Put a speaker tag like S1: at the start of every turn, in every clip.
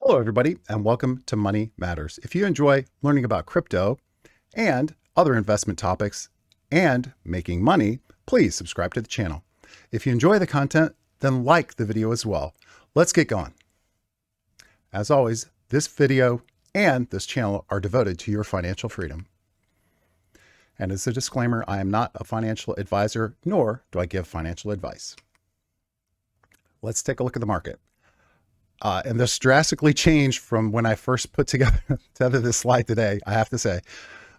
S1: Hello, everybody, and welcome to Money Matters. If you enjoy learning about crypto and other investment topics and making money, please subscribe to the channel. If you enjoy the content, then like the video as well. Let's get going. As always, this video and this channel are devoted to your financial freedom. And as a disclaimer, I am not a financial advisor, nor do I give financial advice. Let's take a look at the market. And this drastically changed from when I first put together this slide today, I have to say.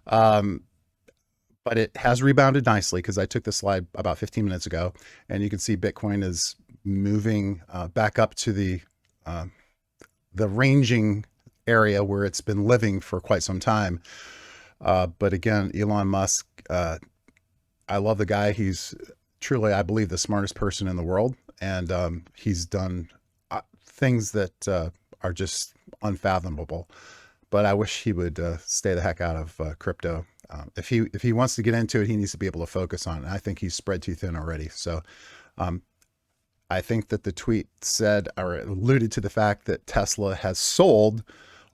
S1: But it has rebounded nicely because I took the slide about 15 minutes ago, and you can see Bitcoin is moving back up to the ranging area where it's been living for quite some time. But again, Elon Musk, I love the guy. He's truly, I believe, the smartest person in the world, and he's done things that are just unfathomable. But I wish he would stay the heck out of crypto. If he wants to get into it, he needs to be able to focus on it. I think he's spread too thin already. So I think that the tweet said or alluded to the fact that Tesla has sold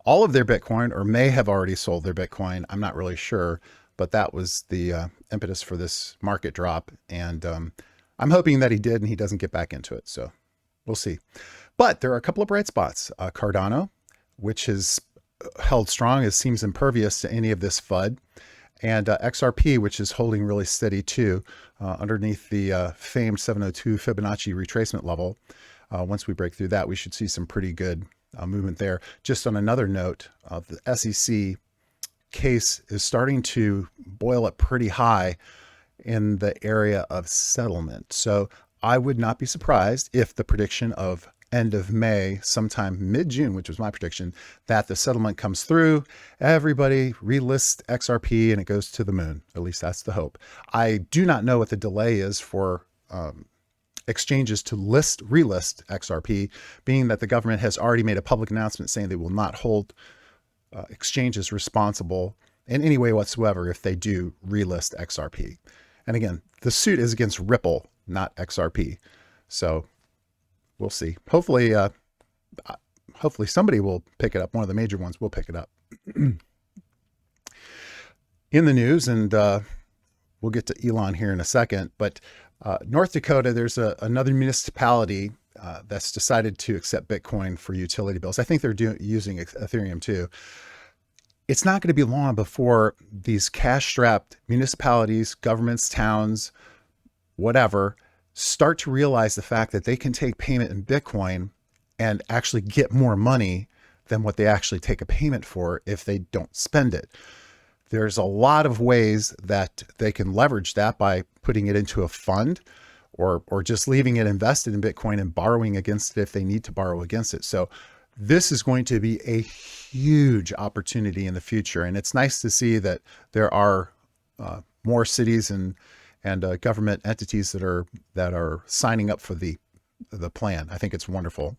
S1: all of their Bitcoin, or may have already sold their Bitcoin. I'm not really sure, but that was the impetus for this market drop. And I'm hoping that he did and he doesn't get back into it. So we'll see. But there are a couple of bright spots. Cardano, which has held strong, it seems impervious to any of this FUD. And XRP, which is holding really steady too, underneath the famed 702 Fibonacci retracement level. Once we break through that, we should see some pretty good movement there. Just on another note, the SEC case is starting to boil up pretty high in the area of settlement. So I would not be surprised if the prediction of end of May, sometime mid-June, which was my prediction, that the settlement comes through, everybody relists XRP and it goes to the moon. At least that's the hope. I do not know what the delay is for exchanges to relist XRP, being that the government has already made a public announcement saying they will not hold exchanges responsible in any way whatsoever if they do relist XRP. And again, the suit is against Ripple, not XRP. So we'll see. Hopefully somebody will pick it up. One of the major ones will pick it up. In the news, and we'll get to Elon here in a second, but North Dakota, there's another municipality that's decided to accept Bitcoin for utility bills. I think they're using Ethereum too. It's not going to be long before these cash-strapped municipalities, governments, towns, whatever, start to realize the fact that they can take payment in Bitcoin and actually get more money than what they actually take a payment for if they don't spend it. There's a lot of ways that they can leverage that by putting it into a fund or just leaving it invested in Bitcoin and borrowing against it if they need to borrow against it. So this is going to be a huge opportunity in the future. And it's nice to see that there are more cities and government entities that are signing up for the plan. I think it's wonderful.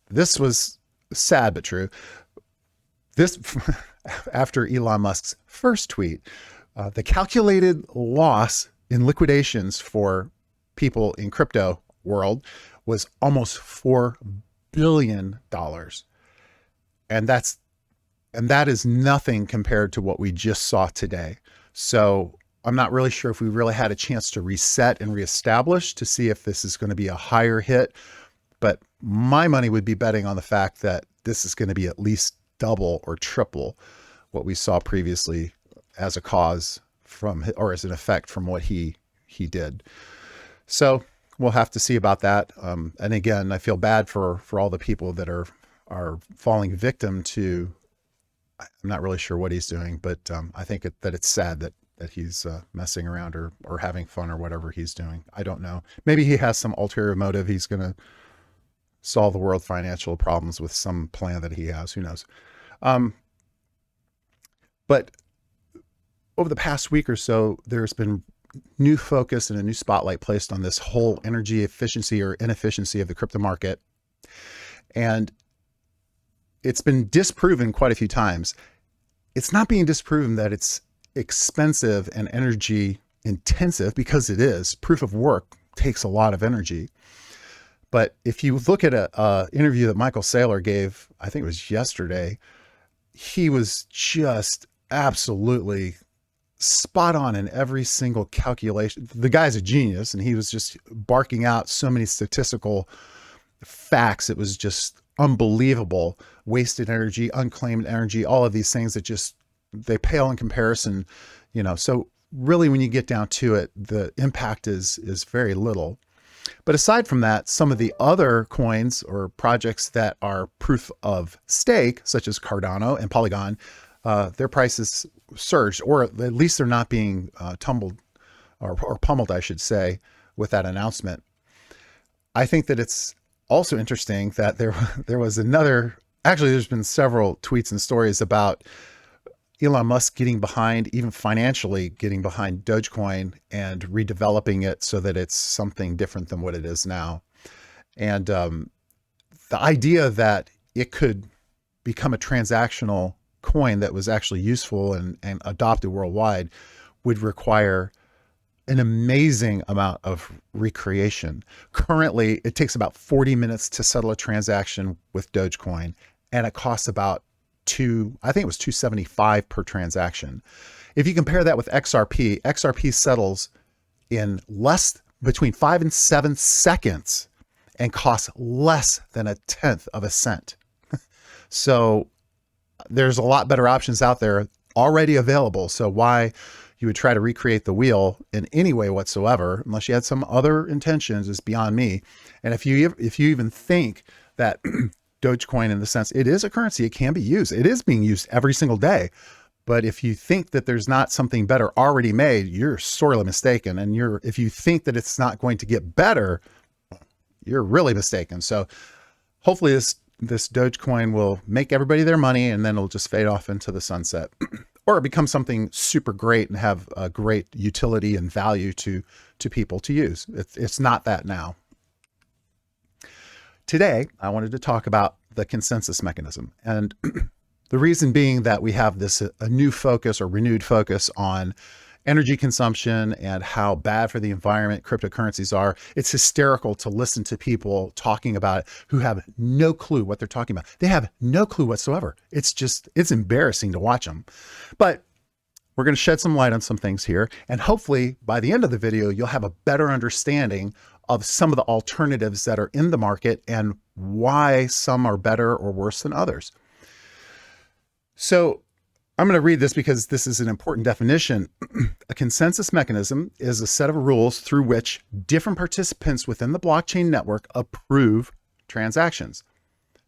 S1: This was sad but true. This after Elon Musk's first tweet, the calculated loss in liquidations for people in crypto world was almost $4 billion, and that is nothing compared to what we just saw today. So I'm not really sure if we really had a chance to reset and reestablish to see if this is going to be a higher hit. But my money would be betting on the fact that this is going to be at least double or triple what we saw previously as a cause from, or as an effect from what he did. So we'll have to see about that. And again, I feel bad for all the people that are falling victim to, I'm not really sure what he's doing, but I think that it's sad that he's messing around or having fun or whatever he's doing. I don't know. Maybe he has some ulterior motive. He's going to solve the world financial problems with some plan that he has. Who knows? But over the past week or so, there's been new focus and a new spotlight placed on this whole energy efficiency or inefficiency of the crypto market. And it's been disproven quite a few times. It's not being disproven that it's expensive and energy intensive, because it is. Proof of work takes a lot of energy. But if you look at a interview that Michael Saylor gave, I think it was yesterday, he was just absolutely spot on in every single calculation. The guy's a genius, and he was just barking out so many statistical facts. It was just unbelievable. Wasted energy, unclaimed energy, all of these things that just, they pale in comparison, you know. So really, when you get down to it, the impact is very little. But aside from that, some of the other coins or projects that are proof of stake, such as Cardano and Polygon, their prices surged, or at least they're not being tumbled or pummeled, I should say, with that announcement. I think that it's also interesting that there was another, actually there's been several tweets and stories about Elon Musk getting behind, even financially getting behind Dogecoin and redeveloping it so that it's something different than what it is now. And the idea that it could become a transactional coin that was actually useful and adopted worldwide would require an amazing amount of recreation. Currently, it takes about 40 minutes to settle a transaction with Dogecoin, and it costs about I think it was $2.75 per transaction. If you compare that with XRP settles in between 5 and 7 seconds and costs less than 1/10 of a cent. So there's a lot better options out there already available. So why you would try to recreate the wheel in any way whatsoever, unless you had some other intentions, is beyond me. And if you even think that Dogecoin, in the sense it is a currency, it can be used. It is being used every single day. But if you think that there's not something better already made, you're sorely mistaken. And if you think that it's not going to get better, you're really mistaken. So hopefully this Dogecoin will make everybody their money, and then it'll just fade off into the sunset, or become something super great and have a great utility and value to people to use. It's not that now. Today, I wanted to talk about the consensus mechanism, and the reason being that we have a new focus or renewed focus on energy consumption and how bad for the environment cryptocurrencies are. It's hysterical to listen to people talking about it who have no clue what they're talking about. They have no clue whatsoever. It's embarrassing to watch them. But we're going to shed some light on some things here, and hopefully by the end of the video, you'll have a better understanding of some of the alternatives that are in the market and why some are better or worse than others. So I'm going to read this because this is an important definition. A consensus mechanism is a set of rules through which different participants within the blockchain network approve transactions.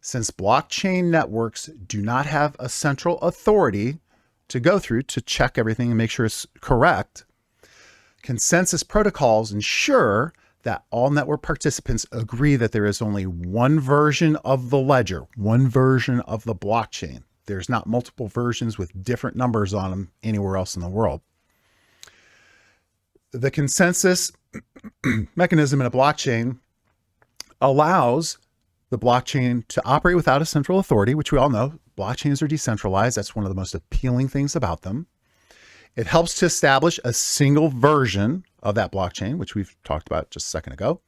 S1: Since blockchain networks do not have a central authority to go through to check everything and make sure it's correct, consensus protocols ensure that all network participants agree that there is only one version of the ledger, one version of the blockchain. There's not multiple versions with different numbers on them anywhere else in the world. The consensus mechanism in a blockchain allows the blockchain to operate without a central authority, which we all know. Blockchains are decentralized. That's one of the most appealing things about them. It helps to establish a single version of that blockchain, which we've talked about just a second ago.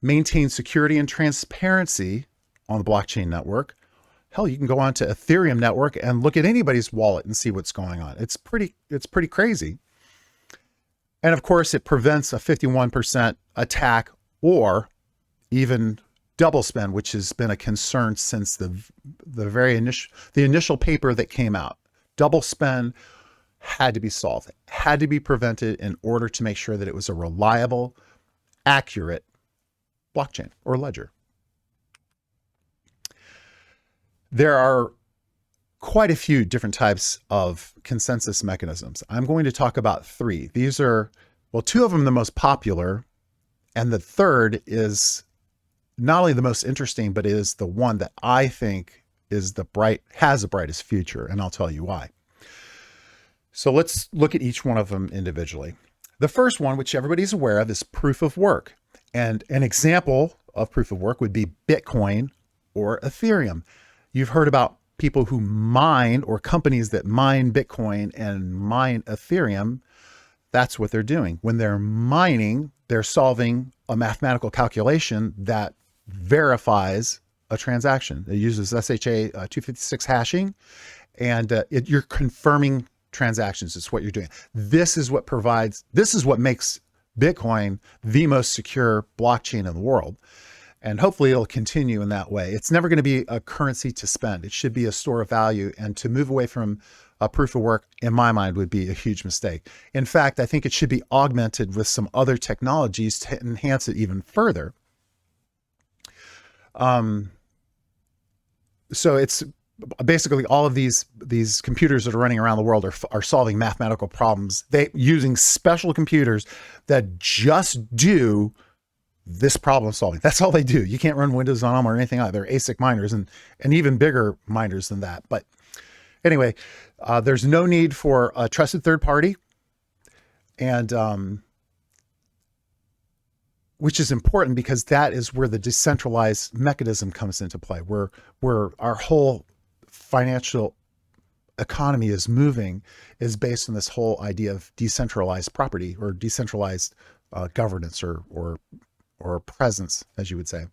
S1: Maintain security and transparency on the blockchain network. Hell, you can go onto Ethereum network and look at anybody's wallet and see what's going on. It's pretty crazy. And of course, it prevents a 51% attack or even double spend, which has been a concern since the initial paper that came out. Double spend had to be solved, had to be prevented in order to make sure that it was a reliable, accurate blockchain or ledger. There are quite a few different types of consensus mechanisms. I'm going to talk about 3. These are, well, 2 of them the most popular, and the third is not only the most interesting, but is the one that I think has the brightest future, and I'll tell you why. So let's look at each one of them individually. The first one, which everybody's aware of, is proof of work. And an example of proof of work would be Bitcoin or Ethereum. You've heard about people who mine, or companies that mine Bitcoin and mine Ethereum. That's what they're doing. When they're mining, they're solving a mathematical calculation that verifies a transaction. It uses SHA 256 hashing, and you're confirming transactions. It's what you're doing. This is what makes Bitcoin the most secure blockchain in the world. And hopefully it'll continue in that way. It's never going to be a currency to spend. It should be a store of value. And to move away from a proof of work, in my mind, would be a huge mistake. In fact, I think it should be augmented with some other technologies to enhance it even further. So it's basically all of these computers that are running around the world are solving mathematical problems. Using special computers that just do this problem solving. That's all they do. You can't run Windows on them or anything like that. They're ASIC miners and even bigger miners than that. But anyway, there's no need for a trusted third party, and which is important because that is where the decentralized mechanism comes into play, where our whole financial economy is moving, is based on this whole idea of decentralized property or decentralized governance or presence, as you would say.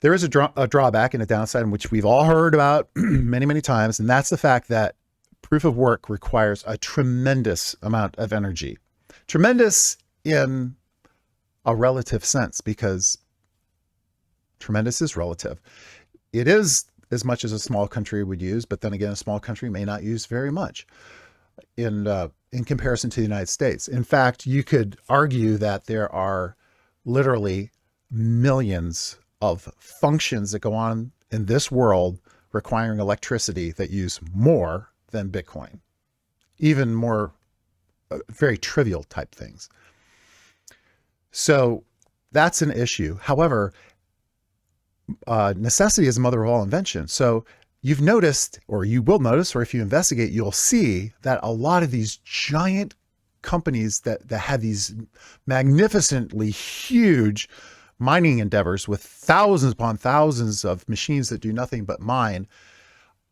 S1: There is a drawback and a downside, in which we've all heard about many, many times, and that's the fact that proof of work requires a tremendous amount of energy. Tremendous in a relative sense, because tremendous is relative. It is as much as a small country would use, but then again, a small country may not use very much in comparison to the United States. In fact, you could argue that there are literally millions of functions that go on in this world requiring electricity that use more than Bitcoin, even more very trivial type things. So that's an issue. However, necessity is the mother of all invention. So you've noticed, or you will notice, or if you investigate, you'll see that a lot of these giant companies that have these magnificently huge mining endeavors with thousands upon thousands of machines that do nothing but mine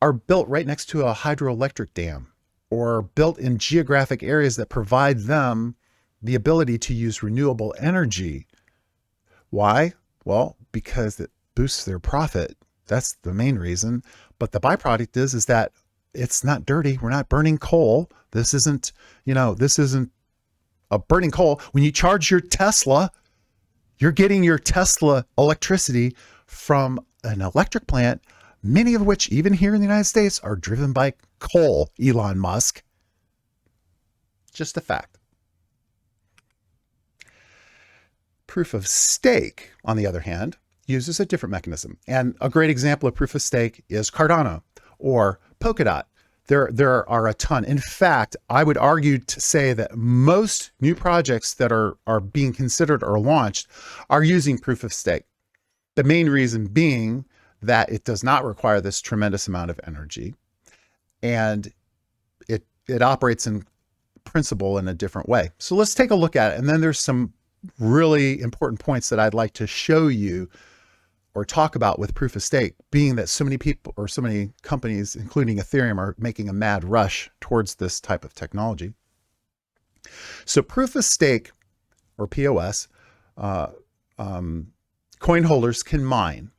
S1: are built right next to a hydroelectric dam, or built in geographic areas that provide them the ability to use renewable energy. Why? Well, because it boosts their profit. That's the main reason. But the byproduct is that it's not dirty. We're not burning coal. This isn't a burning coal. When you charge your Tesla, you're getting your Tesla electricity from an electric plant, many of which, even here in the United States, are driven by coal, Elon Musk. Just a fact. Proof of stake, on the other hand, uses a different mechanism. And a great example of proof of stake is Cardano or Polkadot. There are a ton. In fact, I would argue to say that most new projects that are being considered or launched are using proof of stake. The main reason being that it does not require this tremendous amount of energy, and it operates in principle in a different way. So let's take a look at it. And then there's some really important points that I'd like to show you or talk about with proof of stake, being that so many people or so many companies, including Ethereum, are making a mad rush towards this type of technology. So proof of stake, or POS, coin holders can mine.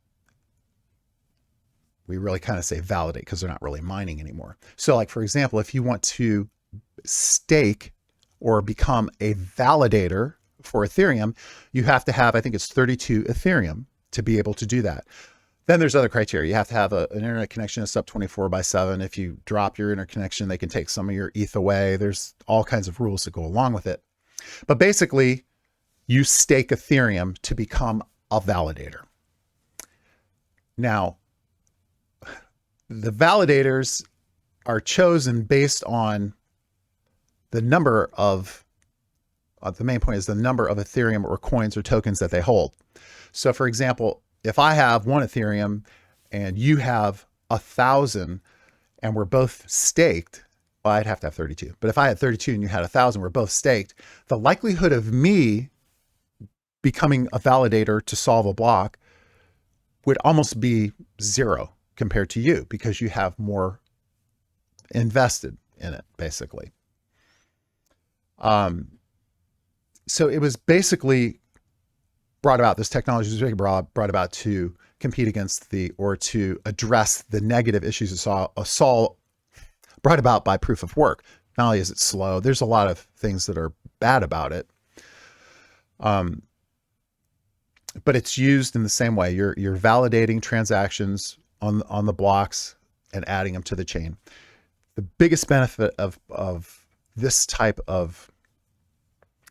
S1: We really kind of say validate because they're not really mining anymore. So like, for example, if you want to stake or become a validator for Ethereum, you have to have, I think it's 32 Ethereum to be able to do that. Then there's other criteria. You have to have an internet connection that's up 24/7. If you drop your interconnection, they can take some of your ETH away. There's all kinds of rules that go along with it. But basically, you stake Ethereum to become a validator. Now, the validators are chosen based on the number of, the main point is the number of Ethereum or coins or tokens that they hold. So for example, if I have one Ethereum and you have 1,000 and we're both staked, well, I'd have to have 32. But if I had 32 and you had 1,000, we're both staked, the likelihood of me becoming a validator to solve a block would almost be zero compared to you, because you have more invested in it, basically. So it was basically, brought about, this technology was really brought about to compete against or to address the negative issues brought about by proof of work. Not only is it slow, there's a lot of things that are bad about it. But it's used in the same way. You're validating transactions on the blocks and adding them to the chain. The biggest benefit of this type of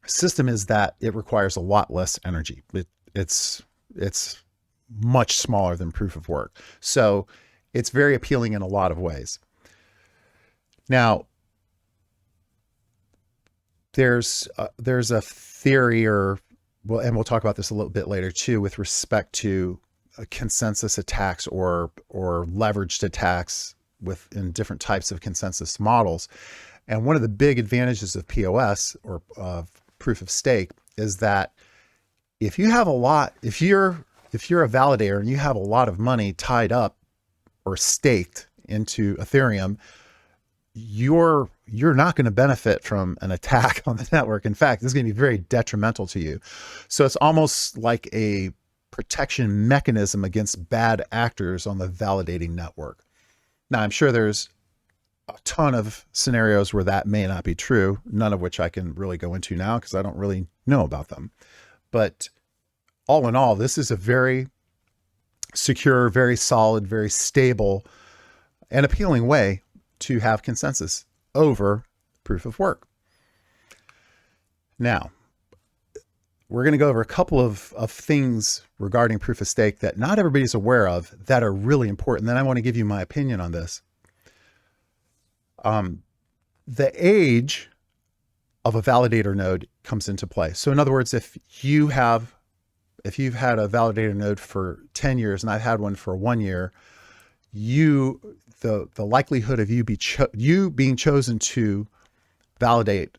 S1: system is that it requires a lot less energy. It's much smaller than proof of work. So it's very appealing in a lot of ways. Now, there's a theory, and we'll talk about this a little bit later too, with respect to consensus attacks or leveraged attacks in different types of consensus models. And one of the big advantages of POS, or of proof of stake, is that if you're a validator and you have a lot of money tied up or staked into Ethereum, you're not going to benefit from an attack on the network. In fact, this is going to be very detrimental to you. So it's almost like a protection mechanism against bad actors on the validating network. Now, I'm sure there's a ton of scenarios where that may not be true, none of which I can really go into now because I don't really know about them. But all in all, this is a very secure, very solid, very stable, and appealing way to have consensus over proof of work. Now, we're going to go over a couple of things regarding proof of stake that not everybody's aware of that are really important. Then I want to give you my opinion on this. The age of a validator node comes into play. So in other words, if you've had a validator node for 10 years and I've had one for 1 year, the likelihood of you being chosen to validate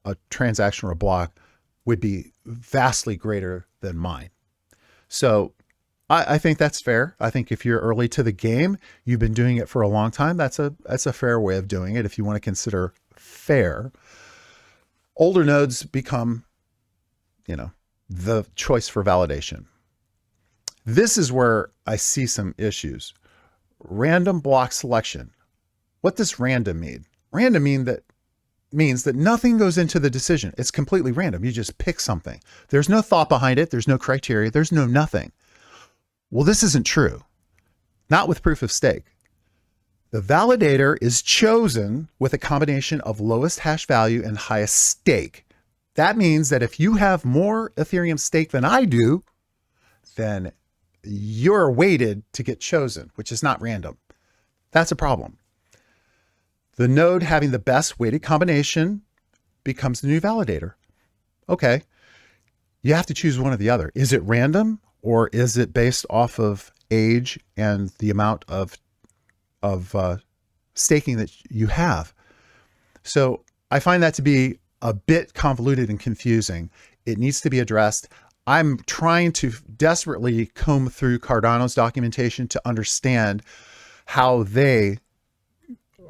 S1: a transaction or a block would be vastly greater than mine. So I think that's fair. I think if you're early to the game, you've been doing it for a long time, that's a fair way of doing it if you want to consider fair. Older nodes become, the choice for validation. This is where I see some issues. Random block selection. What does random mean? Random means that nothing goes into the decision. It's completely random. You just pick something. There's no thought behind it. There's no criteria. There's no nothing. Well, this isn't true. Not with proof of stake. The validator is chosen with a combination of lowest hash value and highest stake. That means that if you have more Ethereum stake than I do, then you're weighted to get chosen, which is not random. That's a problem. The node having the best weighted combination becomes the new validator. Okay, you have to choose one or the other. Is it random or is it based off of age and the amount of staking that you have? So I find that to be a bit convoluted and confusing. It needs to be addressed. I'm trying to desperately comb through Cardano's documentation to understand how they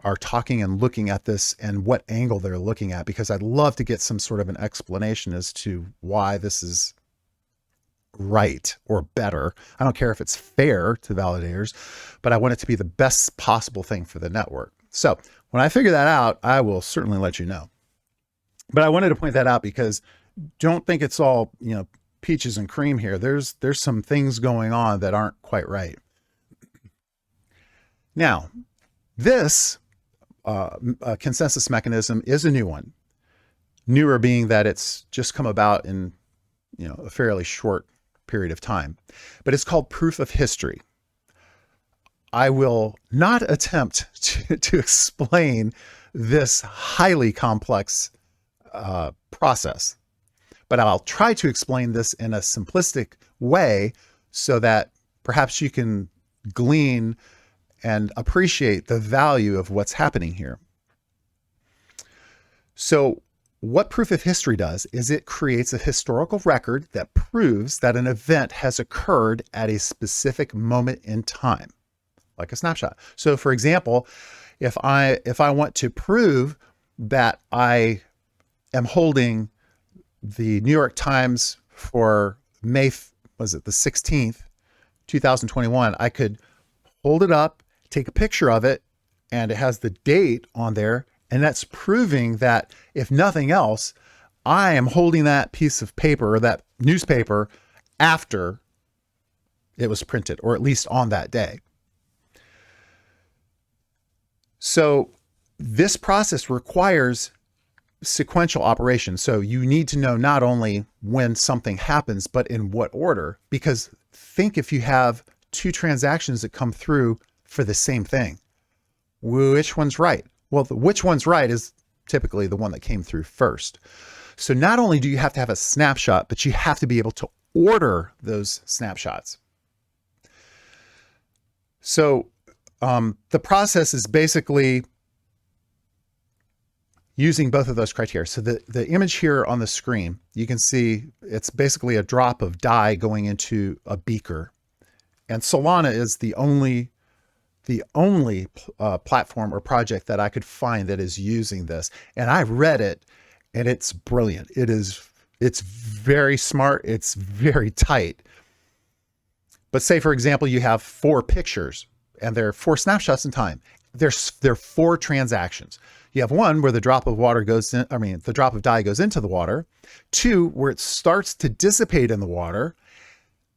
S1: are talking and looking at this and what angle they're looking at, because I'd love to get some sort of an explanation as to why this is right or better. I don't care if it's fair to validators, but I want it to be the best possible thing for the network. So when I figure that out, I will certainly let you know. But I wanted to point that out because don't think it's all, peaches and cream here. There's some things going on that aren't quite right. Now, this consensus mechanism is a new one. Newer being that it's just come about in a fairly short period of time, but it's called proof of history. I will not attempt to explain this highly complex process, but I'll try to explain this in a simplistic way so that perhaps you can glean and appreciate the value of what's happening here. So what proof of history does is it creates a historical record that proves that an event has occurred at a specific moment in time, like a snapshot. So for example, if I want to prove that I am holding the New York Times for May was it the 16th, 2021, I could hold it up, take a picture of it, and it has the date on there. And that's proving that, if nothing else, I am holding that piece of paper or that newspaper after it was printed, or at least on that day. So this process requires sequential operation. So you need to know not only when something happens, but in what order. Because think if you have two transactions that come through for the same thing, which one's right? Well, which one's right is typically the one that came through first. So not only do you have to have a snapshot, but you have to be able to order those snapshots. So the process is basically using both of those criteria. So the image here on the screen, you can see it's basically a drop of dye going into a beaker. And Solana is the only platform or project that I could find that is using this. And I read it, and it's brilliant. It's very smart. It's very tight. But say, for example, you have 4 pictures, and there are 4 snapshots in time. There are 4 transactions. You have one where the drop of water goes in, the drop of dye goes into the water. 2, where it starts to dissipate in the water.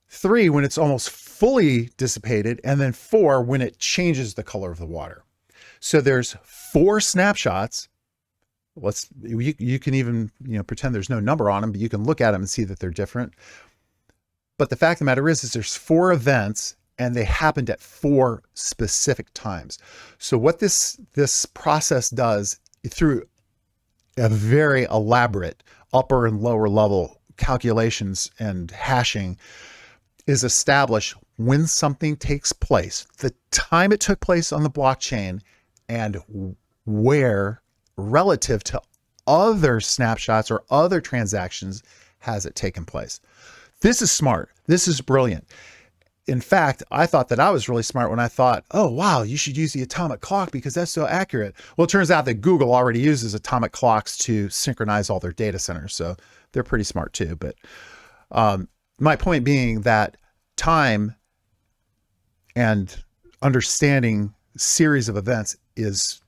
S1: 3, when it's almost fully dissipated. And then 4, when it changes the color of the water. So there's 4 snapshots. You can even, pretend there's no number on them, but you can look at them and see that they're different. But the fact of the matter is there's 4 events, and they happened at 4 specific times. So what this process does, through a very elaborate upper and lower level calculations and hashing, is establish when something takes place, the time it took place on the blockchain, and where, relative to other snapshots or other transactions, has it taken place. This is smart. This is brilliant. In fact, I thought that I was really smart when I thought, oh, wow, you should use the atomic clock because that's so accurate. Well, it turns out that Google already uses atomic clocks to synchronize all their data centers. So they're pretty smart too. But my point being that time and understanding series of events is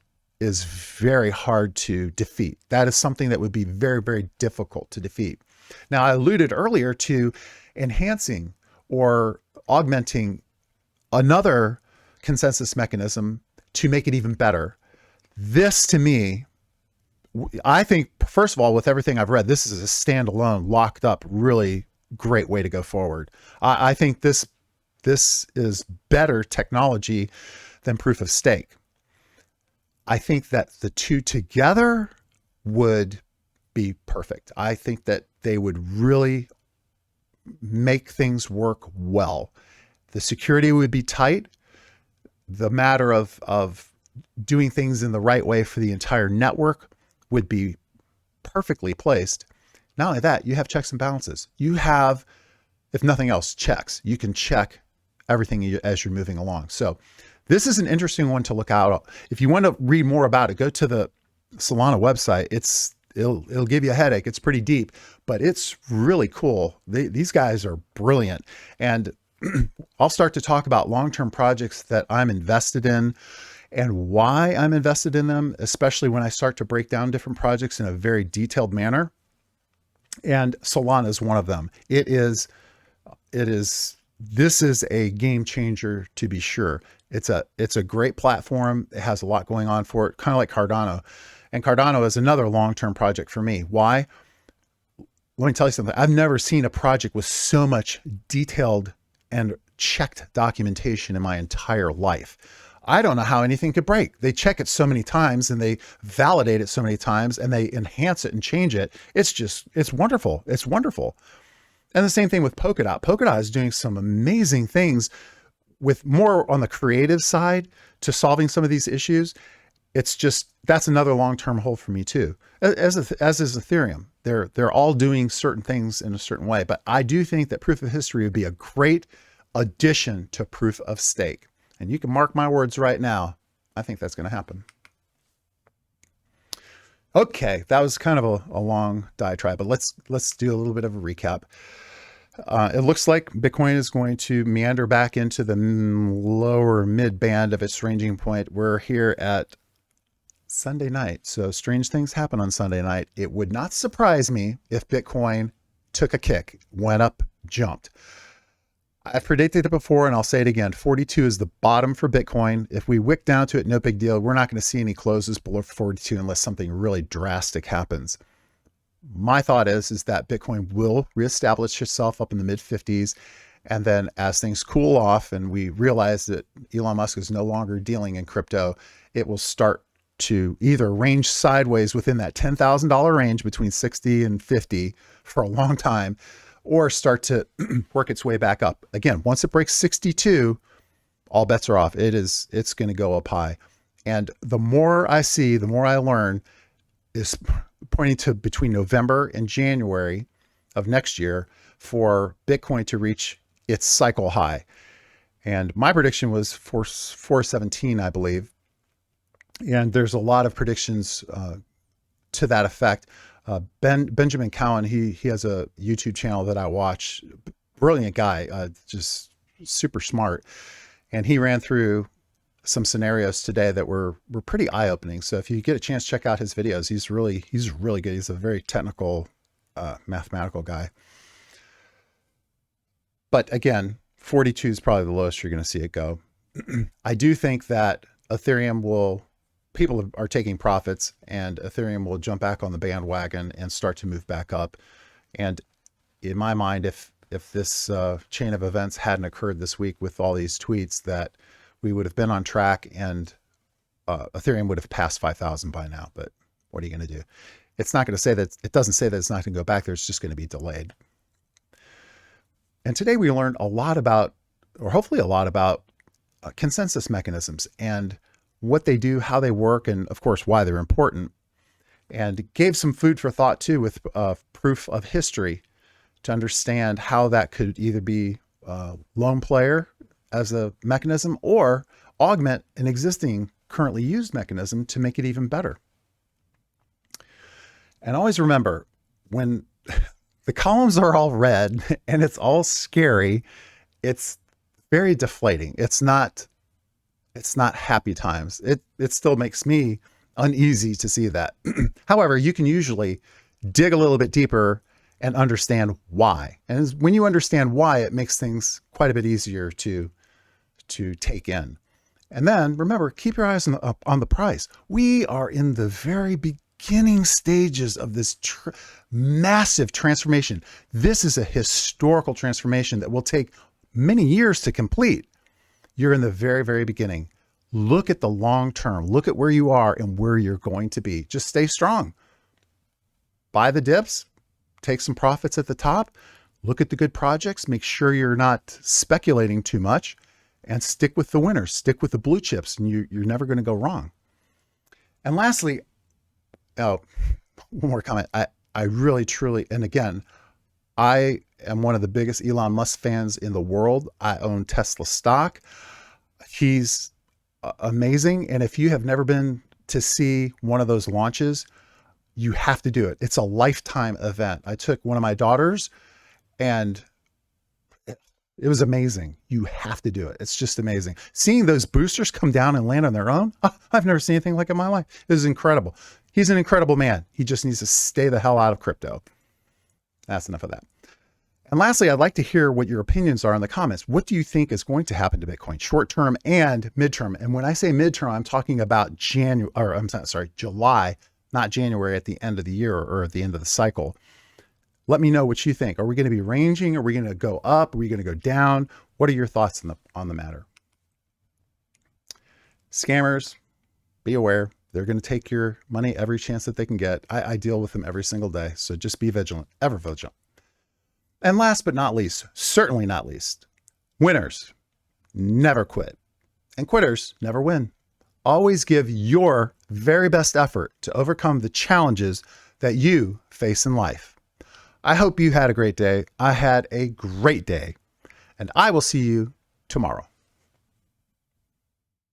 S1: very hard to defeat. That is something that would be very, very difficult to defeat. Now, I alluded earlier to enhancing or augmenting another consensus mechanism to make it even better. This, to me, I think, first of all, with everything I've read, this is a standalone, locked up, really great way to go forward. I think this is better technology than proof of stake. I think that the two together would be perfect. I think that they would really make things work well. The security would be tight. The matter of doing things in the right way for the entire network would be perfectly placed. Not only that, you have checks and balances. You have, if nothing else, checks. You can check everything as you're moving along. So this is an interesting one to look out. If you want to read more about it, go to the Solana website. It'll give you a headache. It's pretty deep, but it's really cool. These guys are brilliant. And I'll start to talk about long-term projects that I'm invested in and why I'm invested in them, especially when I start to break down different projects in a very detailed manner. And Solana is one of them. This is a game changer, to be sure. It's a great platform. It has a lot going on for it, kind of like Cardano. And Cardano is another long-term project for me. Why? Let me tell you something. I've never seen a project with so much detailed and checked documentation in my entire life. I don't know how anything could break. They check it so many times and they validate it so many times and they enhance it and change it. It's wonderful. It's wonderful. And the same thing with Polkadot. Polkadot is doing some amazing things with more on the creative side to solving some of these issues. That's another long-term hold for me too, as is Ethereum. They're all doing certain things in a certain way, but I do think that proof of history would be a great addition to proof of stake. And you can mark my words right now. I think that's going to happen. Okay, that was kind of a long diatribe, but let's do a little bit of a recap. It looks like Bitcoin is going to meander back into the lower mid band of its ranging point. We're here at Sunday night. So strange things happen on Sunday night. It would not surprise me if Bitcoin took a kick, went up, jumped. I've predicted it before, and I'll say it again. 42 is the bottom for Bitcoin. If we wick down to it, no big deal. We're not going to see any closes below 42 unless something really drastic happens. My thought is that Bitcoin will reestablish itself up in the mid 50s. And then as things cool off and we realize that Elon Musk is no longer dealing in crypto, it will start to either range sideways within that $10,000 range between 60 and 50 for a long time, or start to work its way back up. Again, once it breaks 62, all bets are off. It's going to go up high. And the more I see, the more I learn is pointing to between November and January of next year for Bitcoin to reach its cycle high. And my prediction was 417, I believe. And there's a lot of predictions to that effect. Benjamin Cowan, he has a YouTube channel that I watch. Brilliant guy, just super smart. And he ran through some scenarios today that were pretty eye-opening. So if you get a chance, check out his videos. He's really good. He's a very technical, mathematical guy. But again, 42 is probably the lowest you're going to see it go. I do think that people are taking profits, and Ethereum will jump back on the bandwagon and start to move back up. And in my mind, if this chain of events hadn't occurred this week with all these tweets, that we would have been on track and Ethereum would have passed 5,000 by now. But what are you going to do? It's not going to say that, it doesn't say that it's not going to go back there. It's just going to be delayed. And today we learned a lot about, or hopefully a lot about, consensus mechanisms and what they do, how they work, and of course, why they're important. And gave some food for thought too with proof of history to understand how that could either be lone player as a mechanism or augment an existing currently used mechanism to make it even better. And always remember, when the columns are all red and it's all scary, it's very deflating. It's not happy times. It still makes me uneasy to see that. However, you can usually dig a little bit deeper and understand why. And when you understand why, it makes things quite a bit easier to take in. And then remember, keep your eyes on the price. We are in the very beginning stages of this massive transformation. This is a historical transformation that will take many years to complete. You're in the very, very beginning. Look at the long term. Look at where you are and where you're going to be. Just stay strong. Buy the dips, take some profits at the top, look at the good projects, make sure you're not speculating too much, and stick with the winners, stick with the blue chips, and you're never going to go wrong. And lastly, one more comment. I really, truly, and again, I am one of the biggest Elon Musk fans in the world. I own Tesla stock. He's amazing. And if you have never been to see one of those launches, you have to do it. It's a lifetime event. I took one of my daughters and it was amazing. You have to do it. It's just amazing. Seeing those boosters come down and land on their own, I've never seen anything like it in my life. It was incredible. He's an incredible man. He just needs to stay the hell out of crypto. That's enough of that. And lastly, I'd like to hear what your opinions are in the comments. What do you think is going to happen to Bitcoin, short-term and midterm? And when I say midterm, I'm talking about July, not January, at the end of the year or at the end of the cycle. Let me know what you think. Are we going to be ranging? Are we going to go up? Are we going to go down? What are your thoughts on the matter? Scammers, be aware. They're going to take your money every chance that they can get. I deal with them every single day. So just be vigilant, ever vigilant. And last but not least, certainly not least, winners never quit, and quitters never win. Always give your very best effort to overcome the challenges that you face in life. I hope you had a great day. I had a great day, and I will see you tomorrow.